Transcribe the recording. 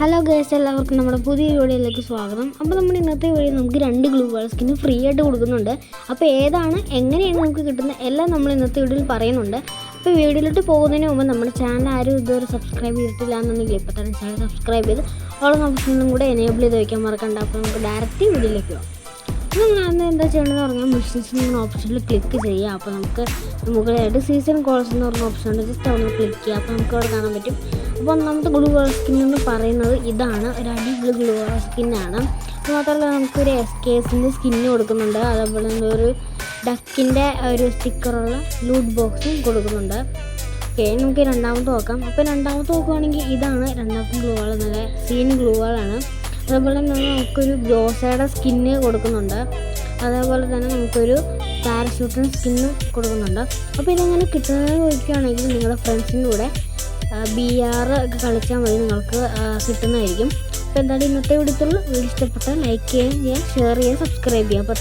Hello guys, എല്ലാവർക്കും നമ്മുടെ പുതിയ വീഡിയോയിലേക്ക് സ്വാഗതം. അപ്പോൾ നമ്മുടെ ഇന്നത്തെ വീഡിയോ നമുക്ക് 2 ഗ്ലൂ വാൾ സ്കിന്ന് ഫ്രീ ആയിട്ട് കൊടുക്കുന്നുണ്ട്. അപ്പോൾ ഏതാണ്, എങ്ങനെയാണ് നമുക്ക് കിട്ടുന്നത് എല്ലാം നമ്മൾ ഇന്നത്തെ വീഡിയോയിൽ പറയുന്നുണ്ട്. അപ്പോൾ വീഡിയോയിലോട്ട് പോകുന്നതിന് മുമ്പ് നമ്മുടെ ചാനൽ ആരും ഇതുവരെ സബ്സ്ക്രൈബ് ചെയ്തിട്ടില്ല എന്നുണ്ടെങ്കിൽ ഇപ്പോൾ തന്നെ ചാനൽ സബ്സ്ക്രൈബ് ചെയ്ത് ഓൾ ഓപ്ഷനും കൂടെ എനേബിൾ ചെയ്ത് വയ്ക്കാൻ മറക്കണ്ട. അപ്പോൾ നമുക്ക് ഡയറക്റ്റ് വീഡിയോയിലേക്ക് പോകാം. അപ്പോൾ നമ്മൾ എന്താ ചെയ്യേണ്ടതെന്ന് പറഞ്ഞാൽ മെഷീൻസ് എന്ന ഓപ്ഷനിൽ ക്ലിക്ക് ചെയ്യുക. അപ്പോൾ നമുക്ക് മുകളിലായിട്ട് സീസൺ കോൾസ് എന്ന് പറഞ്ഞ ഓപ്ഷൻ ഉണ്ട്. ജസ്റ്റ് അവിടെ ക്ലിക്ക് ചെയ്യുക. അപ്പോൾ നമുക്ക് അവിടെ കാണാൻ പറ്റും. അപ്പോൾ ഒന്നാമത്തെ ഗ്ലൂ വാൾ സ്കിൻ എന്ന് പറയുന്നത് ഇതാണ്, ഒരു അടിപൊളി ഗ്ലൂ വാൾ സ്കിന്നാണ്. മാത്രമല്ല നമുക്കൊരു SKSൻ്റെ സ്കിന്ന് കൊടുക്കുന്നുണ്ട്. അതേപോലെ ഒരു ഡക്കിൻ്റെ ഒരു സ്റ്റിക്കറുള്ള ലൂട്ട് ബോക്സും കൊടുക്കുന്നുണ്ട്. ഓക്കെ, നമുക്ക് രണ്ടാമത്തെ നോക്കാം. അപ്പോൾ രണ്ടാമത്തെ നോക്കുകയാണെങ്കിൽ ഇതാണ് രണ്ടാമത്തെ ഗ്ലൂ വാൾ, നല്ല സീൻ ഗ്ലൂ വാളാണ്. അതേപോലെ തന്നെ നമുക്കൊരു ഗ്ലോസയുടെ സ്കിന്ന് കൊടുക്കുന്നുണ്ട്. അതേപോലെ തന്നെ നമുക്കൊരു പാരഷൂട്ടിന് സ്കിന്ന് കൊടുക്കുന്നുണ്ട്. അപ്പോൾ ഇതെങ്ങനെ കിട്ടുന്നത് ചോദിക്കുകയാണെങ്കിൽ നിങ്ങളുടെ ഫ്രണ്ട്സിൻ്റെ കൂടെ BR ഒക്കെ കളിച്ചാൽ മതി, നിങ്ങൾക്ക് കിട്ടുന്നതായിരിക്കും. അപ്പോൾ എന്തായാലും ഇന്നത്തെ വീഡിയോ ഇഷ്ടപ്പെട്ടാൽ ലൈക്ക് ചെയ്യുക, ഷെയർ ചെയ്യുക, സബ്സ്ക്രൈബ് ചെയ്യുക. അപ്പോൾ